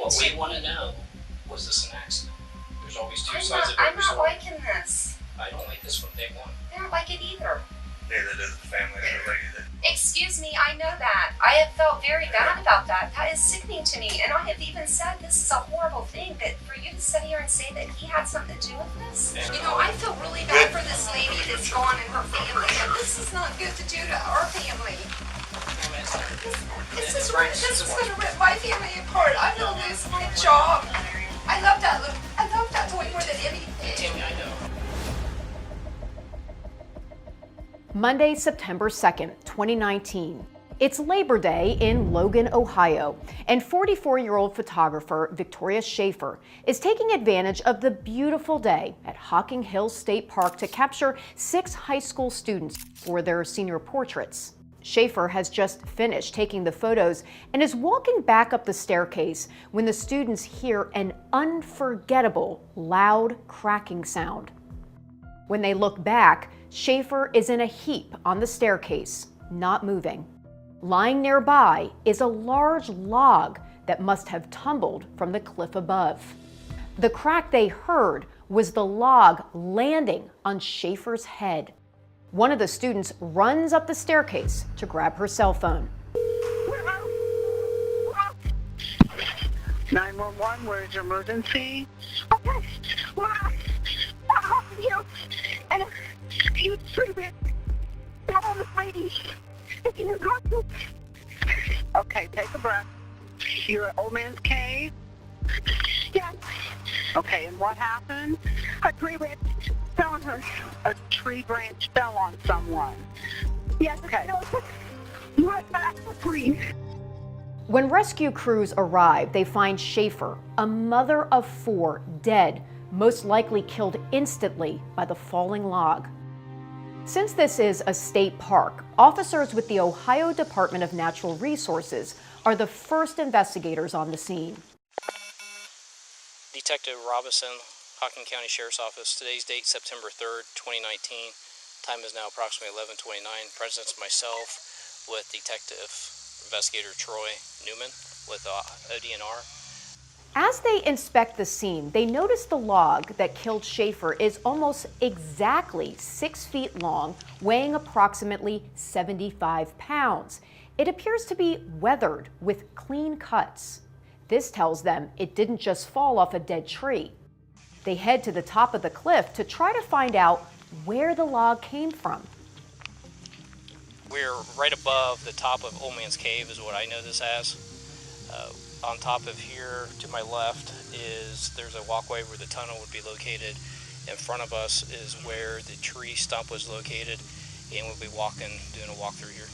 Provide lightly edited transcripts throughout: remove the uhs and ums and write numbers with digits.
What we want to know, was this an accident? There's always two sides of every story. I'm not liking this. I don't like this from day one. I don't like it either. Neither does the family of the lady that... Excuse me, I know that. I have felt very bad about that. That is sickening to me. And I have even said this is a horrible thing, but for you to sit here and say that he had something to do with this? You know, I feel really bad for this lady that's gone and her family. And this is not good to do to our family. This is going to rip my family apart. I'm going to lose my job. I love that toy more than anything. Tammy, I know. Monday, September 2nd, 2019. It's Labor Day in Logan, Ohio, and 44-year-old photographer Victoria Schafer is taking advantage of the beautiful day at Hocking Hills State Park to capture 6 high school students for their senior portraits. Schafer has just finished taking the photos and is walking back up the staircase when the students hear an unforgettable, loud cracking sound. When they look back, Schafer is in a heap on the staircase, not moving. Lying nearby is a large log that must have tumbled from the cliff above. The crack they heard was the log landing on Schafer's head. One of the students runs up the staircase to grab her cell phone. 911, where's your emergency? Okay. Well, and you treat it. All the ladies. You got to. Okay, take a breath. You're at Old Man's Cave? Yes. Okay, and what happened? A tree branch fell on her. A tree branch fell on someone. Yes. Okay. Right back the tree. When rescue crews arrive, they find Schafer, a mother of 4, dead, most likely killed instantly by the falling log. Since this is a state park, officers with the Ohio Department of Natural Resources are the first investigators on the scene. Detective Robinson, Hocking County Sheriff's Office. Today's date, September 3rd, 2019. Time is now approximately 11:29. Presents myself with Detective Investigator Troy Newman with ODNR. As they inspect the scene, they notice the log that killed Schafer is almost exactly 6 feet long, weighing approximately 75 pounds. It appears to be weathered with clean cuts. This tells them it didn't just fall off a dead tree. They head to the top of the cliff to try to find out where the log came from. We're right above the top of Old Man's Cave is what I know this as. On top of here to my left there's a walkway where the tunnel would be located. In front of us is where the tree stump was located, and we'll be doing a walk through here.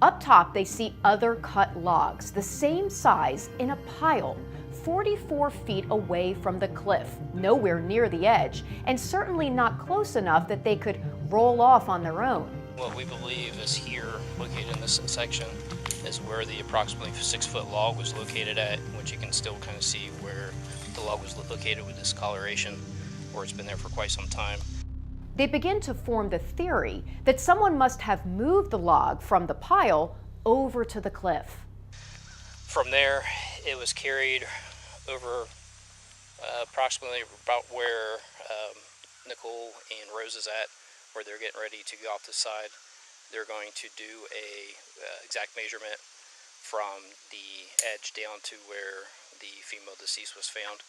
Up top, they see other cut logs, the same size, in a pile, 44 feet away from the cliff, nowhere near the edge, and certainly not close enough that they could roll off on their own. What we believe is here, located in this section, is where the approximately 6-foot log was located at, which you can still kind of see where the log was located with discoloration, where it's been there for quite some time. They begin to form the theory that someone must have moved the log from the pile over to the cliff. From there, it was carried over approximately about where Nicole and Rose is at, where they're getting ready to go off the side. They're going to do a exact measurement from the edge down to where the female deceased was found.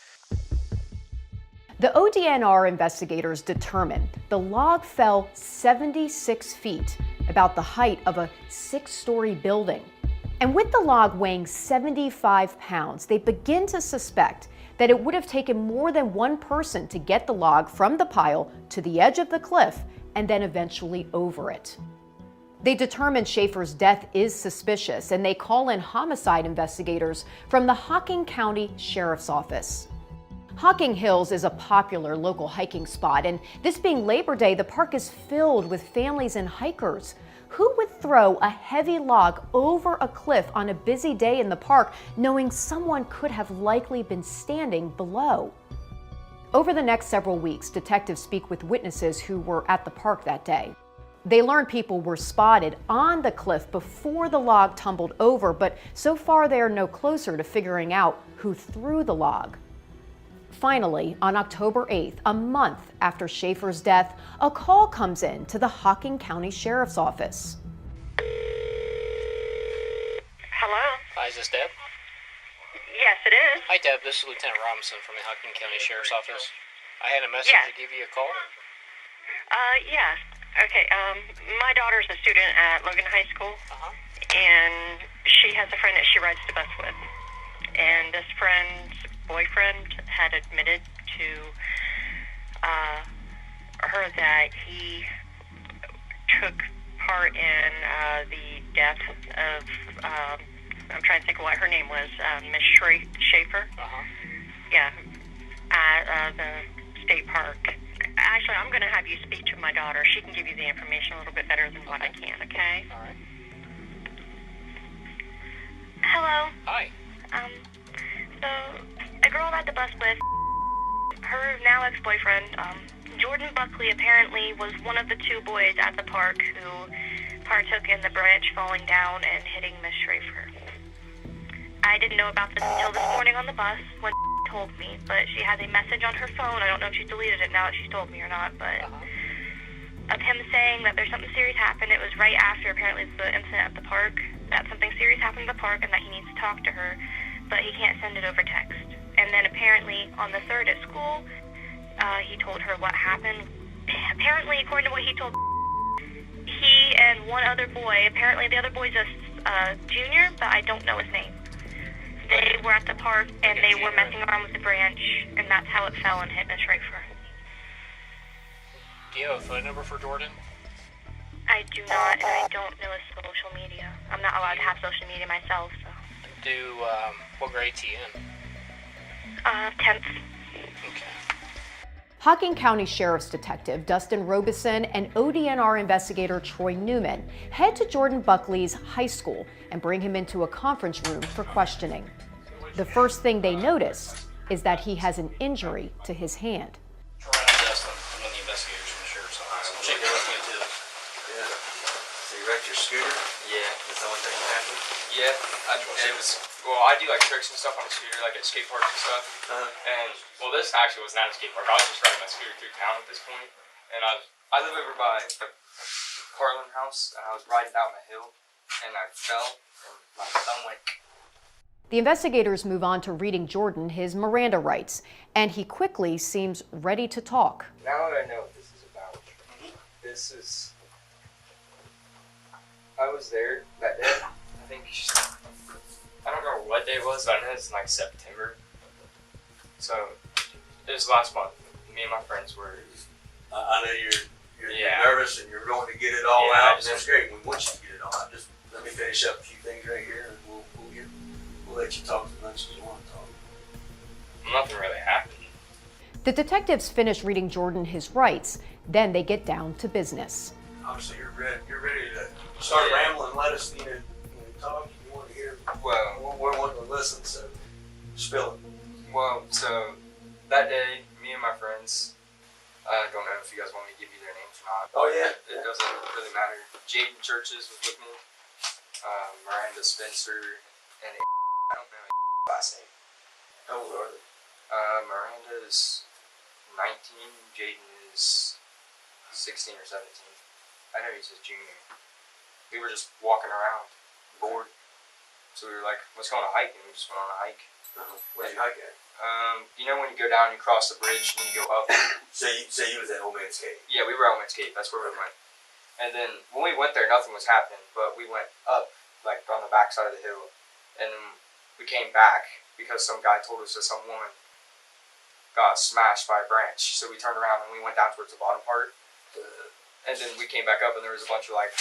The ODNR investigators determined the log fell 76 feet, about the height of a 6-story building. And with the log weighing 75 pounds, they begin to suspect that it would have taken more than one person to get the log from the pile to the edge of the cliff and then eventually over it. They determined Schafer's death is suspicious, and they call in homicide investigators from the Hocking County Sheriff's Office. Hocking Hills is a popular local hiking spot, and this being Labor Day, the park is filled with families and hikers. Who would throw a heavy log over a cliff on a busy day in the park, knowing someone could have likely been standing below? Over the next several weeks, detectives speak with witnesses who were at the park that day. They learned people were spotted on the cliff before the log tumbled over, but so far they are no closer to figuring out who threw the log. Finally, on October 8th, a month after Schafer's death, a call comes in to the Hocking County Sheriff's Office. Hello? Hi, is this Deb? Yes, it is. Hi, Deb. This is Lieutenant Robinson from the Hocking County Sheriff's Office. I had a message Yeah. to give you a call. Yeah. Okay, my daughter's a student at Logan High School, and she has a friend that she rides the bus with. And this friend's boyfriend had admitted to her that he took part in the death of, I'm trying to think of what her name was, Miss Schafer. Yeah, at the state park. Actually, I'm going to have you speak to my daughter. She can give you the information a little bit better than what I can, okay? All right. Hello. Hi. So, a girl I ride the bus with, her now ex-boyfriend, Jordan Buckley, apparently was one of the two boys at the park who partook in the branch falling down and hitting Miss Schafer. I didn't know about this until this morning on the bus when told me, but she has a message on her phone. I don't know if she deleted it now that she's told me or not, but of him saying that there's something serious happened. It was right after apparently the incident at the park, that something serious happened at the park and that he needs to talk to her, but he can't send it over text. And then apparently on the 3rd at school, he told her what happened. Apparently, according to what he told, he and one other boy, apparently the other boy's a junior, but I don't know his name. They were at the park and they were messing around with the branch, and that's how it fell and hit Miss Schafer. Do you have a phone number for Jordan? I do not, and I don't know his social media. I'm not allowed to have social media myself, so. What grade he in? 10th. Okay. Hocking County Sheriff's Detective Dustin Robeson and ODNR investigator Troy Newman head to Jordan Buckley's high school and bring him into a conference room for questioning. The first thing they notice is that he has an injury to his hand. Troy, I'm Dustin. I'm one of the investigators from the Sheriff's Office. I'm shaking with you too. Yeah. So you wrecked your scooter? Yeah. That's the only thing that happened? Yeah, I do like tricks and stuff on the scooter, like at skate parks and stuff. And this actually was not a skate park. I was just riding my scooter through town at this point. And I live over by the Carlin house, and I was riding down the hill, and I fell, and my thumb went. The investigators move on to reading Jordan his Miranda rights, and he quickly seems ready to talk. Now that I know what this is about, this is. I was there that day. I think. I don't remember what day it was, but I know it's in like September. So, it was last month. Me and my friends were. I know you're nervous and you're going to get it all out. And that's great. We want you to get it all out. Just let me finish up a few things right here, and we'll let you talk as much as you want to talk. Nothing really happened. The detectives finish reading Jordan his rights, then they get down to business. Obviously, you're ready to start rambling. Let us, talk. You want to hear. Well, we're wanting to listen. So, spill it. Well, so that day, me and my friends. I don't know if you guys want me to give you their names or not. Oh yeah. It doesn't really matter. Jaden Churchheus was with me. Miranda Spencer and I don't know last name. How old are they? Miranda is 19. Jaden is 16 or 17. I know he's a junior. We were just walking around, bored. So we were like, let's go on a hike, and we just went on a hike. Where'd you hike at? You know when you go down, you cross the bridge, and you go up. So you was at Old Man's Cave? Yeah, we were at Old Man's Cave. That's where we went. And then when we went there, nothing was happening, but we went up, like on the back side of the hill, and then we came back because some guy told us that some woman got smashed by a branch. So we turned around and we went down towards the bottom part, and then we came back up, and there was a bunch of like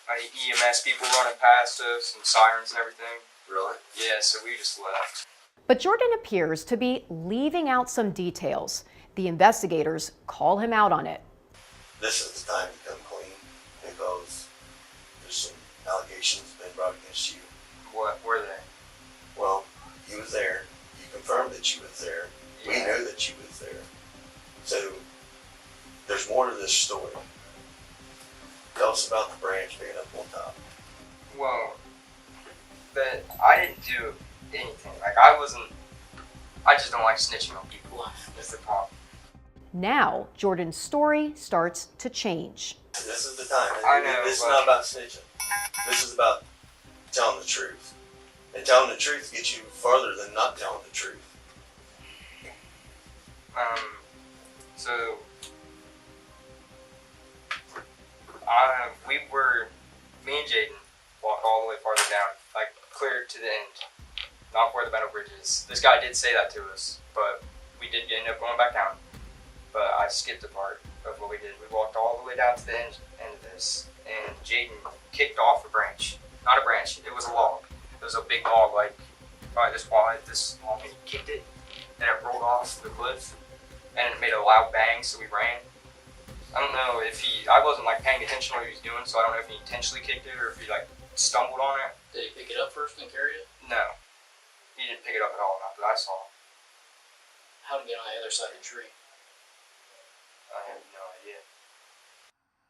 EMS people running past us and sirens and everything. Really? Yeah, so we just left. But Jordan appears to be leaving out some details. The investigators call him out on it. This is the time to come clean because there's some allegations been brought against you. What were they? Well, you was there. You confirmed that you was there. Yeah. We knew that you was there. So there's more to this story. us about the branch being up on top. Well, I didn't do anything. Like, I just don't like snitching on people. That's the problem. Now, Jordan's story starts to change. This is the time. I know, this is not about snitching. This is about telling the truth. And telling the truth gets you farther than not telling the truth. So, me and Jaden walked all the way farther down, like clear to the end, not where the metal bridge is. This guy did say that to us, but we did end up going back down. But I skipped a part of what we did. We walked all the way down to the end of this, and Jaden kicked off a branch. Not a branch, it was a log. It was a big log, like probably this wide, this long, and he kicked it, and it rolled off the cliff, and it made a loud bang, so we ran. I don't know if I wasn't like paying attention to what he was doing, so I don't know if he intentionally kicked it or if he like stumbled on it. Did he pick it up first and carry it? No. He didn't pick it up at all, not that I saw. How did he get on the other side of the tree? I have no idea.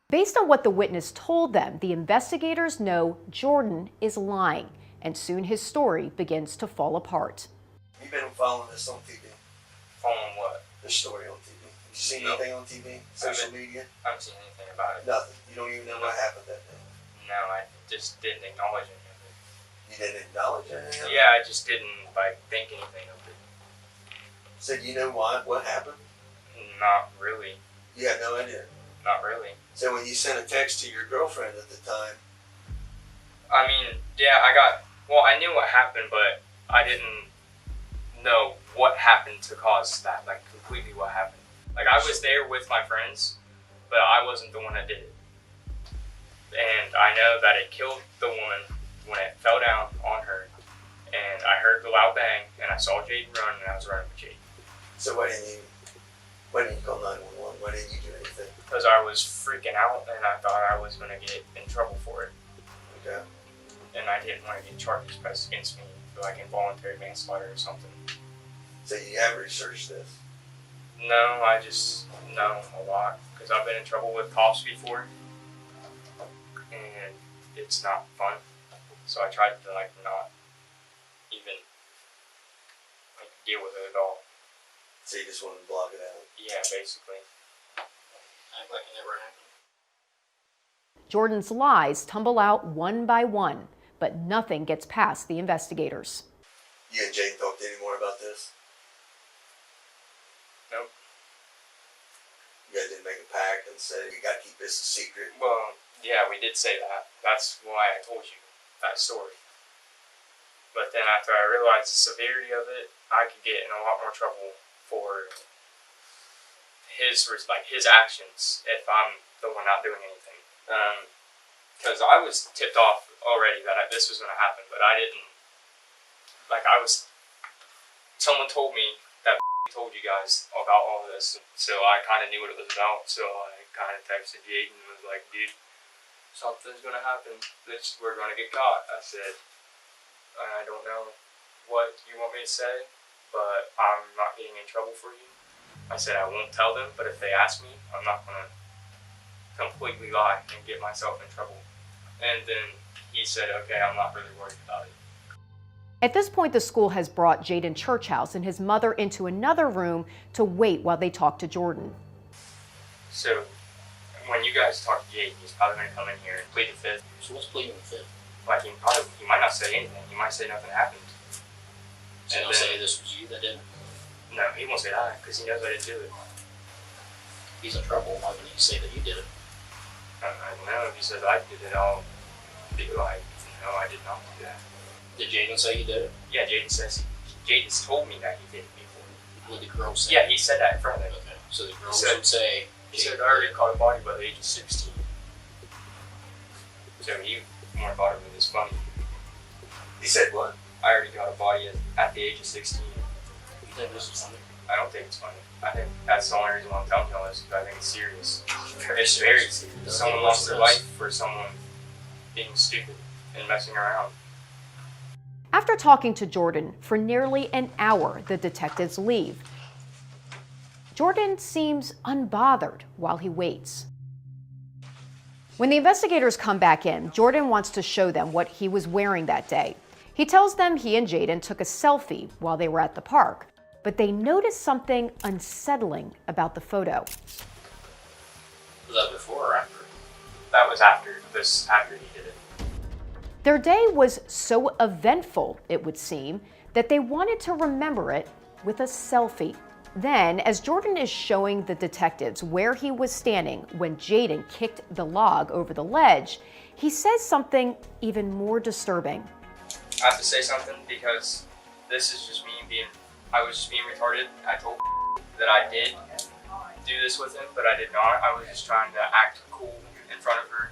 Based on what the witness told them, the investigators know Jordan is lying, and soon his story begins to fall apart. You've been following this on TV? Following what? This story on TV. Have you seen anything on TV? Social media? I haven't seen anything about it. Nothing. You don't even know what happened that day. No, I just didn't acknowledge any of it. You didn't acknowledge anything? Yeah, I just didn't like think anything of it. So do you know why? What happened? Not really. You had no idea? Not really. So when you sent a text to your girlfriend at the time? I mean, yeah, I knew what happened, but I didn't know what happened to cause that, like completely what happened. Like, I was there with my friends, but I wasn't the one that did it. And I know that it killed the woman when it fell down on her, and I heard the loud bang, and I saw Jaden run, and I was running with Jaden. So why didn't you call 911? Why didn't you do anything? Because I was freaking out, and I thought I was going to get in trouble for it. Okay. And I didn't want to get charges pressed against me for like involuntary manslaughter or something. So you have researched this? No, I just know a lot because I've been in trouble with cops before, and it's not fun. So I tried to like not even like deal with it at all. So you just wanted to block it out? Yeah, basically. Act like it never happened. Jordan's lies tumble out one by one, but nothing gets past the investigators. You and Jaden talked any more about this? Nope. You guys didn't make a pact and say, we got to keep this a secret? Well, yeah, we did say that. That's why I told you that story. But then after I realized the severity of it, I could get in a lot more trouble for his actions if I'm the one not doing anything. Because I was tipped off already that this was going to happen, but I didn't. Someone told me that told you guys about all this, so I kind of knew what it was about. So I kind of texted Jaden and was like, "Dude, something's going to happen. We're going to get caught." I said, "I don't know what you want me to say, but I'm not getting in trouble for you." I said, "I won't tell them, but if they ask me, I'm not going to completely lie and get myself in trouble." And then he said, "Okay, I'm not really worried about it." At this point, the school has brought Jaden Churchheus and his mother into another room to wait while they talk to Jordan. So, when you guys talk to Jaden, he's probably going to come in here and plead the fifth. So what's pleading the fifth? Like, he might not say anything. He might say nothing happened. So he'll say this was you that did it? No, he won't say that because he knows I didn't do it. He's in trouble. Why wouldn't he say that you did it? I don't know. If he says I did it, I'll be like, no, I did not do that. Did Jaden say you did it? Yeah, Jaden's told me that he did it before. Would the girl say? Yeah, he said that in front of me. Okay. So the girls would say. He said I already caught a body by the age of 16. So he more bothered with his funny. He said what? I already got a body at the age of 16. You think this is funny? I don't think it's funny. I think that's the only reason why I'm telling you all this, because I think it's serious. It's very serious. Someone lost their life for someone being stupid and messing around. After talking to Jordan for nearly an hour, the detectives leave. Jordan seems unbothered while he waits. When the investigators come back in, Jordan wants to show them what he was wearing that day. He tells them he and Jaden took a selfie while they were at the park, but they noticed something unsettling about the photo. Was that before or after? That was after he did it. Their day was so eventful, it would seem, that they wanted to remember it with a selfie. Then, as Jordan is showing the detectives where he was standing when Jaden kicked the log over the ledge, he says something even more disturbing. I have to say something because this is just I was just being retarded. I told that I did do this with him, but I did not. I was just trying to act cool in front of her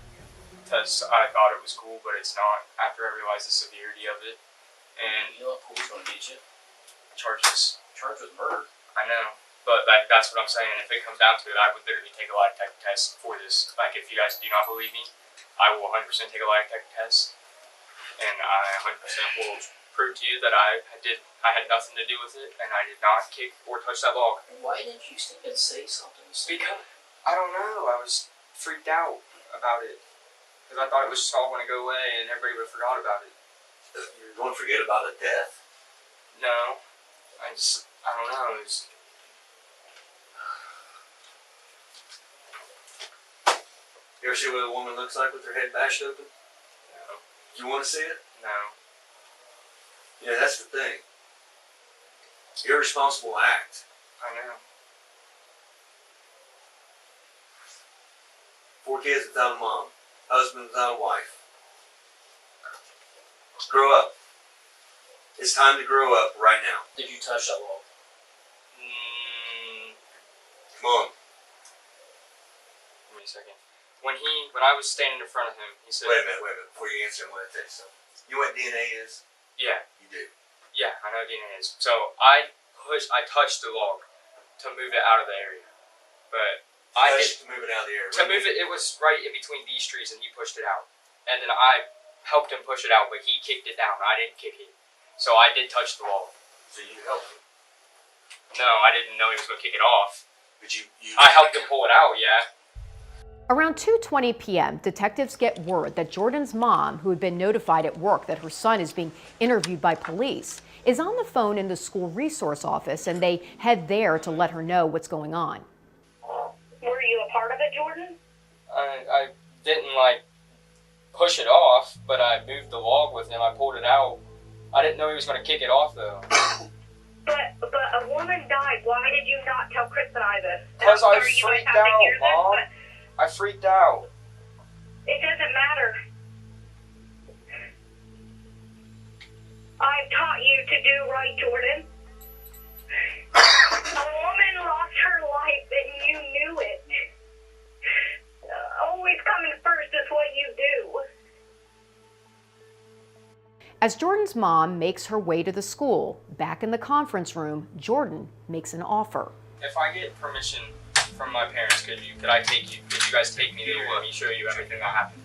because I thought it was cool, but it's not after I realized the severity of it. And You know what police want to beat you? charges. Charged with murder. I know, but that's what I'm saying. If it comes down to it, I would literally take a lie detector test for this. Like, if you guys do not believe me, I will 100% take a lie detector test, and I 100% will prove to you that I had nothing to do with it, and I did not kick or touch that log. Why didn't you even say something? Because I don't know. I was freaked out about it because I thought it was just all going to go away and everybody would have forgot about it. You're going to forget about a death? No, I don't know. You ever see what a woman looks like with her head bashed open? No. You want to see it? No. Yeah, that's the thing. Irresponsible act. I know. 4 kids without a mom. Husband without a wife. Grow up. It's time to grow up right now. Did you touch that log? Come on. Give me a second. When I was standing in front of him, he said, Wait a minute. Before you answer, I want to tell you something. You know what DNA is? Yeah. You do. Yeah, I know what DNA is. So I touched the log to move it out of the area. But To move it out of the area. To move it, it was right in between these trees and he pushed it out. And then I helped him push it out, but he kicked it down. I didn't kick it. So I did touch the log. So you helped him. No, I didn't know he was going to kick it off. But you I helped him pull it out, yeah. Around 2:20 p.m., detectives get word that Jordan's mom, who had been notified at work that her son is being interviewed by police, is on the phone in the school resource office, and they head there to let her know what's going on. Were you a part of it, Jordan? I didn't, push it off, but I moved the log with him. I pulled it out. I didn't know he was going to kick it off, though. But a woman died. Why did you not tell Chris and I this? Because I I'm sorry you freaked guys have to out, hear this, Mom. but I freaked out. it doesn't matter. I've taught you to do right, Jordan. A woman lost her life and you knew it. Always coming first is what you do. As Jordan's mom makes her way to the school, back in the conference room, Jordan makes an offer. If I get permission from my parents, could you guys take me to let me show you everything that happened?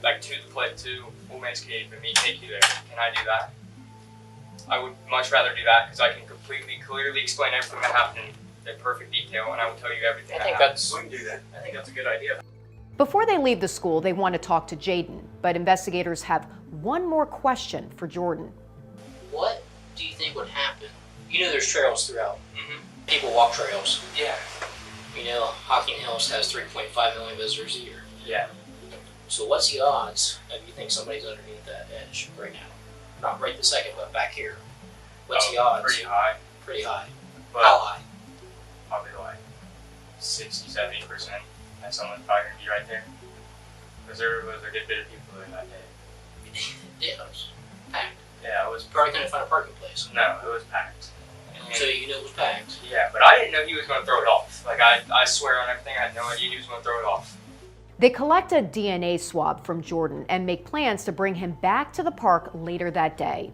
Like to Old Man's Cave and me take you there. Can I do that? I would much rather do that because I can clearly explain everything that happened in perfect detail and I will tell you everything We can do that. I think that's a good idea. Before they leave the school, they want to talk to Jaden, but investigators have one more question for Jordan. What do you think would happen? You know there's trails throughout. Mm-hmm. People walk trails. Yeah. You know, Hocking Hills has 3.5 million visitors a year. Yeah. So what's the odds of you think somebody's underneath that edge right now? Not right this second, but back here. What's the odds? Pretty high. Pretty high. But How high? probably 60-70% that someone's probably going to be right there. Because there was a good bit of people there that day. Yeah, it was packed. Yeah, it was. Probably couldn't find a parking place. No, it was packed. And So you knew it was packed. yeah, but I didn't know he was going to throw it off. I swear on everything, I had no idea he was going to throw it off. They collect a DNA swab from Jordan and make plans to bring him back to the park later that day.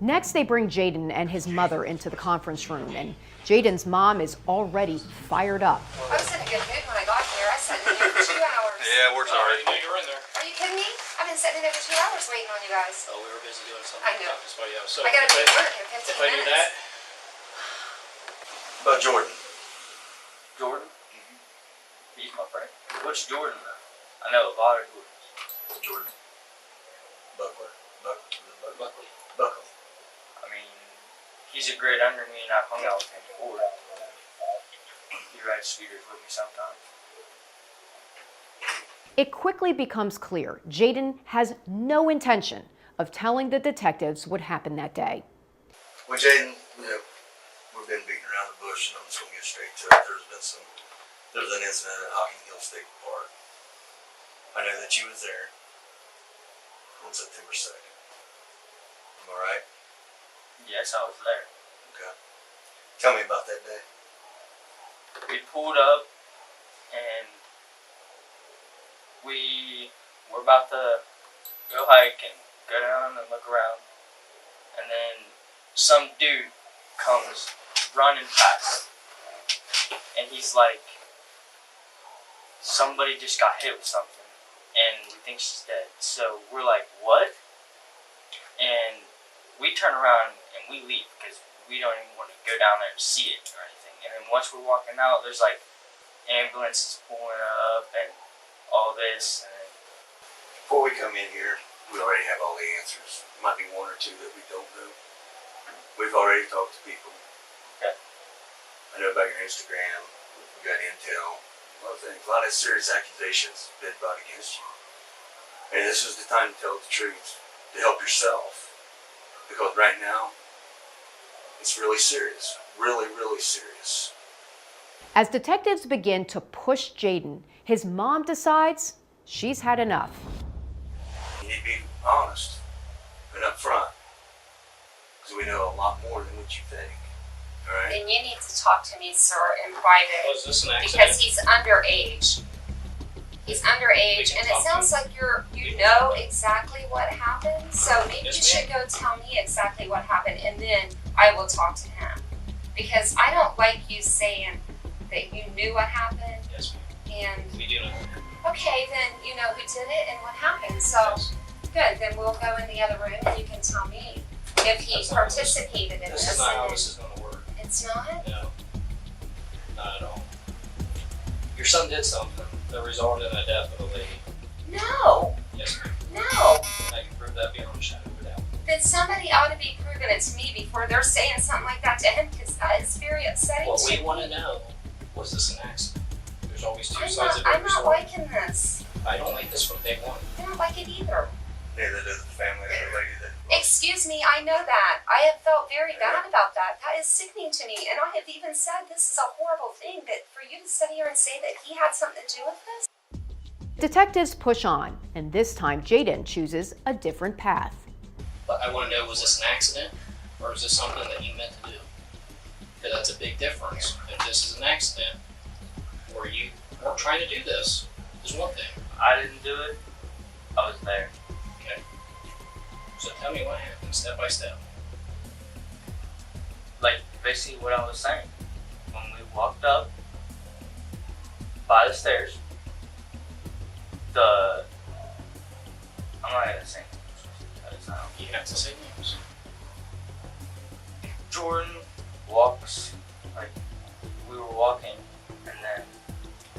Next, they bring Jaden and his mother into the conference room, and Jaden's mom is already fired up. I was in a good mood when I got here. I sat in here for 2 hours. Yeah, we're sorry. You knew you were in there. Are you kidding me? I've been sitting in there for 2 hours waiting on you guys. Oh, we were busy doing something. I know. So I gotta be at work in 15 if I do minutes. that, About Jordan. Jordan? He's my friend. What's Jordan? I know a lot of Jordans. Jordan. Buckley. Buckley. Buckley. I mean, he's a great under me, and I've hung out with him before. He rides scooters with me sometimes. It quickly becomes clear Jaden has no intention of telling the detectives what happened that day. Well, Jaden, we've been beating around the bush, and I'm just going to get straight to it. There was an incident at Hocking Hills State Park. I know that you was there on September 2nd. Am I right? Yes, I was there. Okay. Tell me about that day. We pulled up, and we were about to go hike and go down and look around, and then some dude comes running past, and he's like, somebody just got hit with something, and we think she's dead. So we're like, what? And we turn around and we leave because we don't even want to go down there and see it or anything. And then once we're walking out, there's like ambulances pulling up and all this. And Before we come in here, we already have all the answers. There might be one or two that we don't know. We've already talked to people. Okay. I know about your Instagram. We got intel. A lot of things. A lot of serious accusations have been brought against you. And this is the time to tell the truth, to help yourself. Because right now, it's really serious. Really, really serious. As detectives begin to push Jaden, his mom decides she's had enough. You need to be honest and upfront. Because we know a lot more than what you think. All right? Then you need to talk to me, sir, in private. Was this an accident? Because he's underage. He's underage, and it sounds like you know exactly what happened. So maybe you should go tell me exactly what happened, and then I will talk to him. Because I don't like you saying that you knew what happened. Yes, ma'am. And We do know. okay, then you know who did it and what happened. So good. Then we'll go in the other room, and you can tell me if he participated in this. This is not how this is going to work. It's not. No, not at all. Your son did something that resulted in the death of a lady. No. Yes, ma'am. No. I can prove that beyond a shadow of a doubt. Then somebody ought to be proving it to me before they're saying something like that to him, because that is very upsetting What to we me. want to know, was this an accident? There's always two sides of every I'm not story. liking this. I don't like this from day one. I don't like it either. Neither does the family of the lady that. Excuse me, I know that. I have felt very bad about that. That is sickening to me. And I have even said this is a horrible thing, that for you to sit here and say that he had something to do with this. Detectives push on, and this time Jaden chooses a different path. But I want to know, was this an accident, or is this something that you meant to do? Because that's a big difference. If this is an accident, or you weren't trying to do this, is one thing. I didn't do it. I was there. Okay. So tell me what happened, step by step. Like, basically what I was saying. When we walked up by the stairs, I'm not gonna say names. You have to say names. Jordan walks, like, we were walking, and then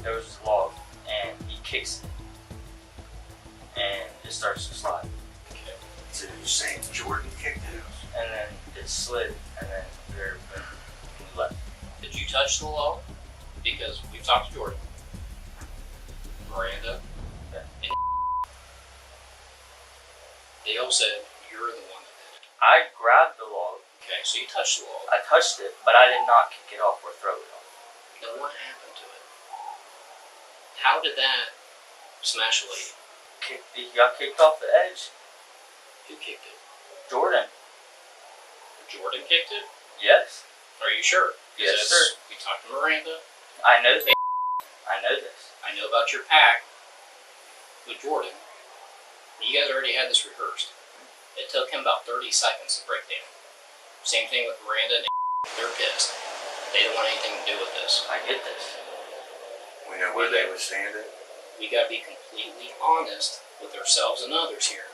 there was this log, and he kicks it, and it starts to slide. Okay. So you're saying Jordan kicked it? And then it slid, and then we left. Did you touch the log? Because we've talked to Jordan, Miranda, and they all said you're the one that did it. I grabbed the log. Okay, so you touched the log. I touched it, but I did not kick it off or throw it off. Then what happened to it? How did that smash a lady? He got kicked off the edge. Who kicked it? Jordan. Jordan kicked it? Yes. Are you sure? Yes, Because sir. We talked to Miranda. I know this. I know this. I know about your pact with Jordan. You guys already had this rehearsed. It took him about 30 seconds to break down. Same thing with Miranda and they're pissed. They don't want anything to do with this. I get this. We know where they were standing. We gotta be completely honest with ourselves and others here.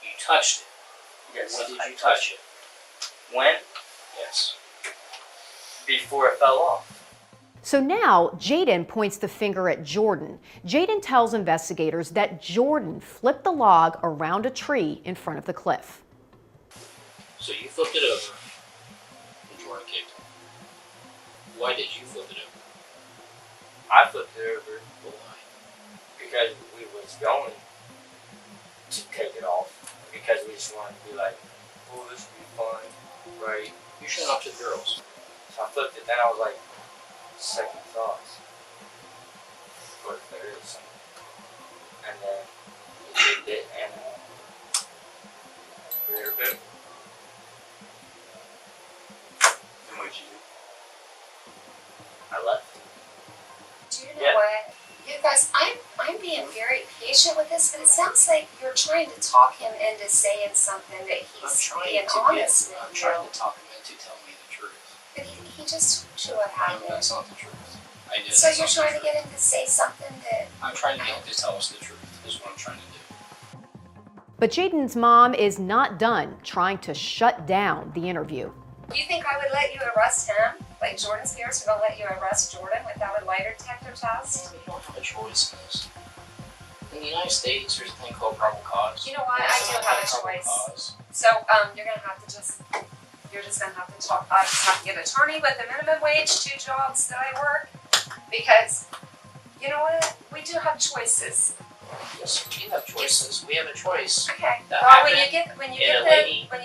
You touched it. Yes. When did I you touch it? When? Yes. Before it fell off. So now Jaden points the finger at Jordan. Jaden tells investigators that Jordan flipped the log around a tree in front of the cliff. So you flipped it over and Jordan kicked it. Why did you flip it over? I flipped it over Well, why? because we was going to take it off. Because we just wanted to be like, oh, this will be fun, right? You showed off to the girls. So I flipped it, then I was like, second thoughts. What if there is something? And then we kicked it and we were boom. And what'd you do? I left. Do you know what? You guys, I'm being very patient with this, but it sounds like you're trying to talk him into saying something that he's being honest with you. I'm trying to talk him into telling me the truth. But he just told you what No, happened. that's not the truth. I know So that's you're not trying the to get him to say something that... I'm trying to get him to tell us the truth, is what I'm trying to do. But Jaden's mom is not done trying to shut down the interview. You think I would let you arrest him? Like Jordan's parents are going to let you arrest Jordan without a lie detector test? We don't have a choice in this. In the United States, there's a thing called probable cause. You know what? I do have a choice. So you're going to have to you're just going to have to talk. I just have to get an attorney with a minimum wage, 2 jobs that I work. Because, you know what? We do have choices. Yes, we have choices. We have a choice. Okay. That Well, when happened, you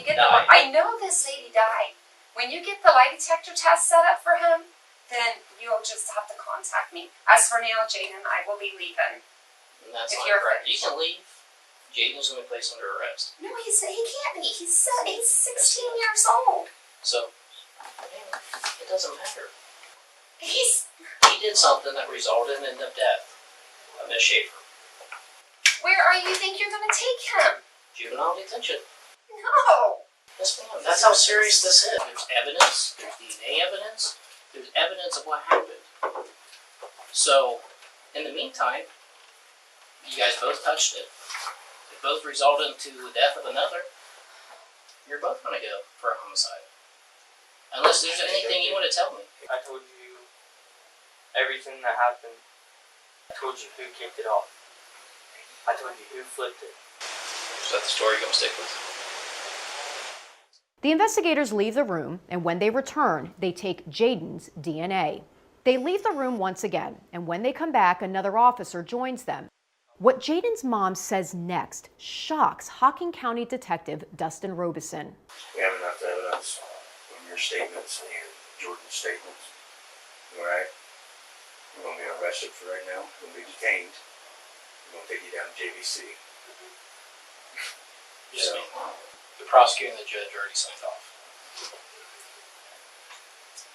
get the died. I know this lady died. When you get the lie detector test set up for him, then you'll just have to contact me. As for now, Jaden, I will be leaving. And that's If not you're correct. You finished. can leave. Jaden's going to be placed under arrest. No, he can't be. He's 16 years old. So, man, it doesn't matter. He did something that resulted in the death of Miss Schafer. Where are you think you're going to take him? Juvenile detention. No. Yes, ma'am. That's how serious this is. There's evidence. There's DNA evidence. There's evidence of what happened. So, in the meantime, you guys both touched it. It both resulted into the death of another. You're both going to go for a homicide. Unless there's anything you want to tell me. I told you everything that happened. I told you who kicked it off. I told you who flipped it. Is that the story you're going to stick with? The investigators leave the room, and when they return, they take Jaden's DNA. They leave the room once again, and when they come back, another officer joins them. What Jaden's mom says next shocks Hocking County Detective Dustin Robeson. We have enough evidence from your statements and Jordan's statements. All right? You're going to be arrested for right now. You're going to be detained. We're going to take you down to JVC. Yes, ma'am. The prosecutor and the judge already signed off.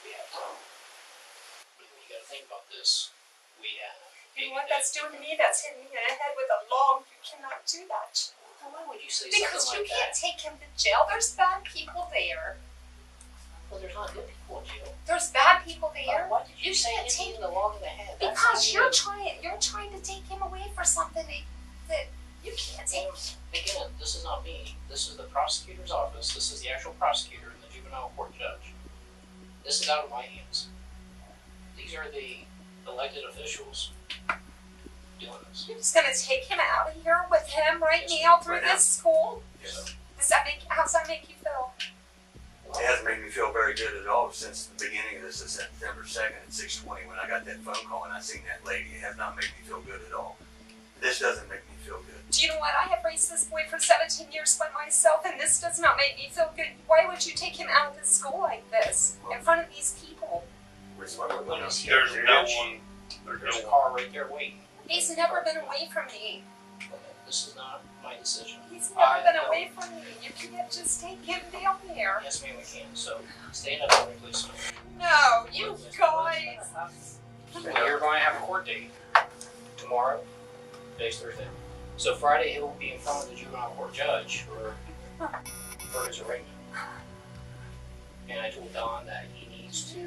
We have time. But you got to think about this. We have. You know what that's doing to me? That's hitting me in the head with a log. You cannot do that. Well, why would you say Because something you like can't that? take him to jail. There's bad people there. Well, there's not good people in jail. There's bad people there. Why did you say can't hitting take the log in the head? That's because not you're trying to take him away for something that you can't take. Again, this is not me. This is the prosecutor's office. This is the actual prosecutor and the juvenile court judge. This is out of my hands. These are the elected officials doing this. You're just gonna take him out of here with him right now through Right now. this school? Yes. How's that make you feel? It hasn't made me feel very good at all since the beginning of this, September 2nd at 6:20 when I got that phone call and I seen that lady. It has not made me feel good at all. This doesn't make me feel good. Do you know what? I have raised this boy for 17 years by myself, and this does not make me feel good. Why would you take him out of the school like this in front of these people? Which is why we're going to There's a car right there waiting. He's never been away from me. This is not my decision. He's never been away from me. You can't just take him down there. Yes, ma'am, we can. So stand up for me, please. No, you guys. Well, you're going to have a court date tomorrow. Today's Thursday. So Friday he'll be in front of the juvenile court judge for his arraignment. And I told Don that he needs to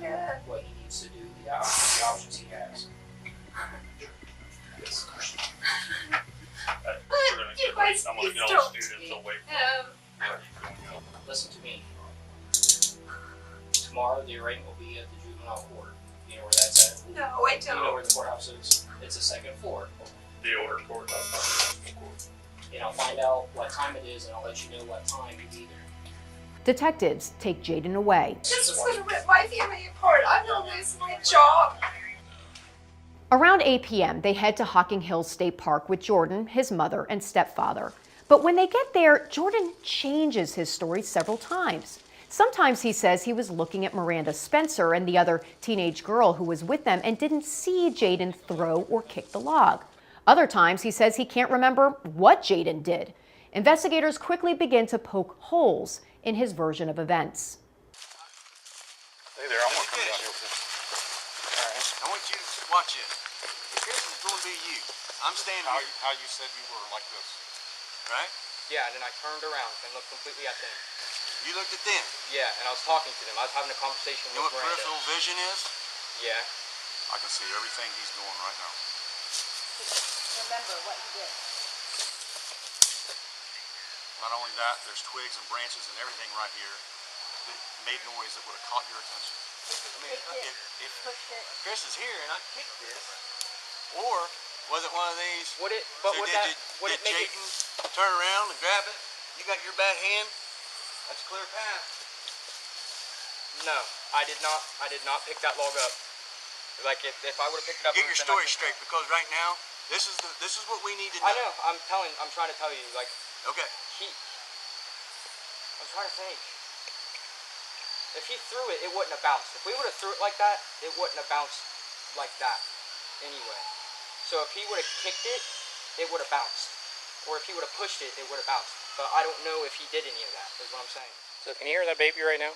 what he needs to do, the options he has. You guys, I'm gonna please get all don't the students take away him. Listen to me. Tomorrow the arraignment will be at the juvenile court. You know where that's at? No, I Do you know don't. where the courthouse is? It's the second floor. The older courthouse. And I'll find out what time it is, and I'll let you know what time you be there. Detectives take Jaden away. This is going to rip my family apart. I'm going to lose my job. Around 8 p.m., they head to Hocking Hills State Park with Jordan, his mother, and stepfather. But when they get there, Jordan changes his story several times. Sometimes he says he was looking at Miranda Spencer and the other teenage girl who was with them and didn't see Jaden throw or kick the log. Other times he says he can't remember what Jaden did. Investigators quickly begin to poke holes in his version of events. Hey there, I want to come down here with this. All right. I want you to watch this. This is going to be you. I'm standing here. How you said you were like this, right? Yeah, and then I turned around and looked completely at them. You looked at them. Yeah, and I was talking to them. I was having a conversation You know with what Miranda. peripheral vision is? Yeah. I can see everything he's doing right now. Remember what you did. Not only that, there's twigs and branches and everything right here that made noise that would have caught your attention. I mean, if Chris is here and I kicked this, or was it one of these? Would it? But so would did it make Jaden turn around and grab it? You got your bad hand? That's a clear path. No, I did not. I did not pick that log up. Like if I would have picked it up. Get your story straight, because right now this is what we need to know. I know. I'm trying to tell you. Like. Okay. I'm trying to think. If he threw it, it wouldn't have bounced. If we would have threw it like that, it wouldn't have bounced like that anyway. So if he would have kicked it, it would have bounced. Or if he would have pushed it, it would have bounced. But I don't know if he did any of that, is what I'm saying. So can you hear that baby right now?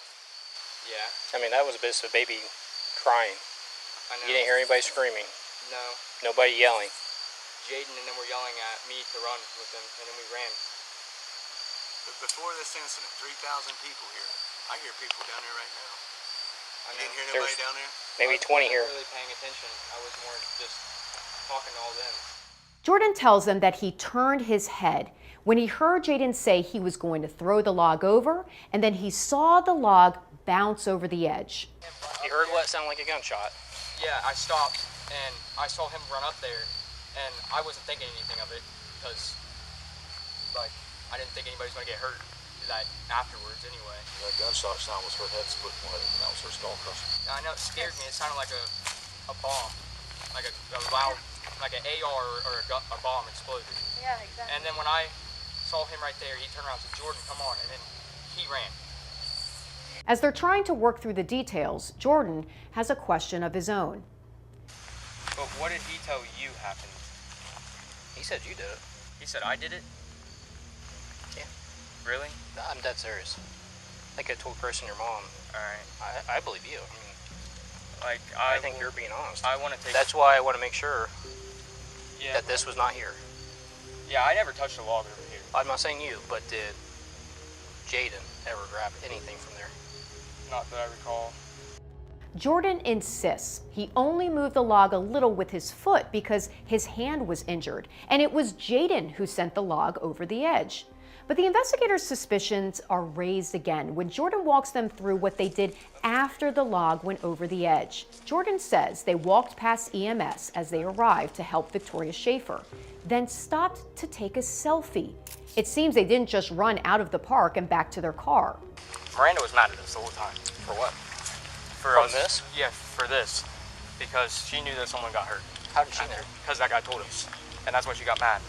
Yeah. I mean, that was a bit of a baby crying. I know. You didn't hear anybody screaming? No. Nobody yelling? Jaden and them were yelling at me to run with them, and then we ran. But before this incident, 3,000 people here. I hear people down there right now. You didn't hear nobody down there? Maybe 20 here. I wasn't really paying attention. I was more just talking to all them. Jordan tells them that he turned his head when he heard Jaden say he was going to throw the log over, and then he saw the log bounce over the edge. You heard what sounded like a gunshot? Yeah, I stopped, and I saw him run up there, and I wasn't thinking anything of it, because, like, I didn't think anybody's going to get hurt that afterwards anyway. That gunshot sound was her head splitting wide, and that was her skull crushing. I know, it scared me. It sounded like a bomb, like a loud, like an AR or a bomb exploded. Yeah, exactly. And then when I saw him right there, he turned around and said, "Jordan, come on," and then he ran. As they're trying to work through the details, Jordan has a question of his own. But what did he tell you happened? He said you did it. He said I did it? Yeah. Really? I'm dead serious. I think I told Chris and your mom. Alright. I believe you. I mean, Like, I think you're being honest. I want to take... That's why I want to make sure yeah, that this was not here. Yeah, I never touched a log over here. I'm not saying you, but did Jaden ever grab anything from there? Not that I recall. Jordan insists he only moved the log a little with his foot because his hand was injured, and it was Jaden who sent the log over the edge. But the investigators' suspicions are raised again when Jordan walks them through what they did after the log went over the edge. Jordan says they walked past EMS as they arrived to help Victoria Schafer, then stopped to take a selfie. It seems they didn't just run out of the park and back to their car. Miranda was mad at us the whole time. For what? For From us. this? Yeah, for this. Because she knew that someone got hurt. How did she know? Because that guy told us. And that's why she got mad.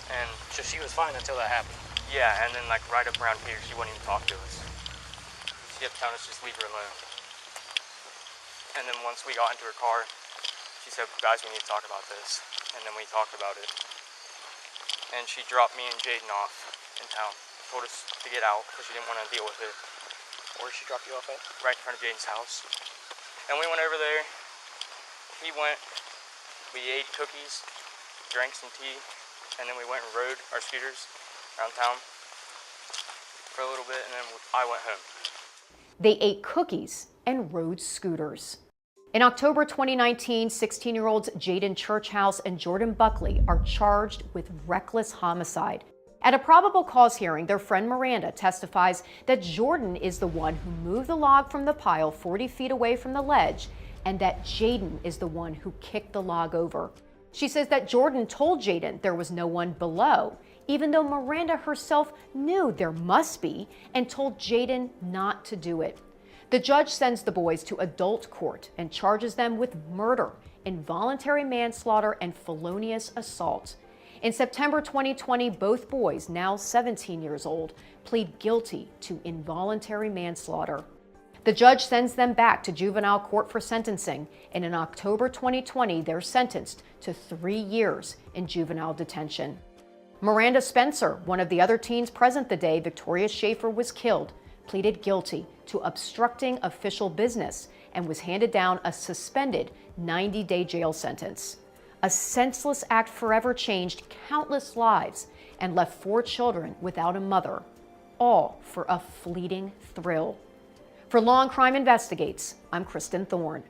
And So she was fine until that happened. yeah, and then like right up around here, she wouldn't even talk to us. She kept telling us just leave her alone. And then once we got into her car, she said, "Guys, we need to talk about this." And then we talked about it. And she dropped me and Jaden off in town. Told us to get out because she didn't want to deal with it. Where did she drop you off at? Right in front of Jaden's house. And we went over there. We ate cookies, drank some tea, and then we went and rode our scooters around town for a little bit, and then I went home. They ate cookies and rode scooters. In October 2019, 16-year-olds Jaden Churchheus and Jordan Buckley are charged with reckless homicide. At a probable cause hearing, their friend Miranda testifies that Jordan is the one who moved the log from the pile 40 feet away from the ledge, and that Jaden is the one who kicked the log over. She says that Jordan told Jaden there was no one below, even though Miranda herself knew there must be and told Jaden not to do it. The judge sends the boys to adult court and charges them with murder, involuntary manslaughter, and felonious assault. In September 2020, both boys, now 17 years old, plead guilty to involuntary manslaughter. The judge sends them back to juvenile court for sentencing, and in October 2020, they're sentenced to 3 years in juvenile detention. Miranda Spencer, one of the other teens present the day Victoria Schafer was killed, pleaded guilty to obstructing official business and was handed down a suspended 90-day jail sentence. A senseless act forever changed countless lives and left 4 children without a mother, all for a fleeting thrill. For Law and Crime Investigates, I'm Kristin Thorne.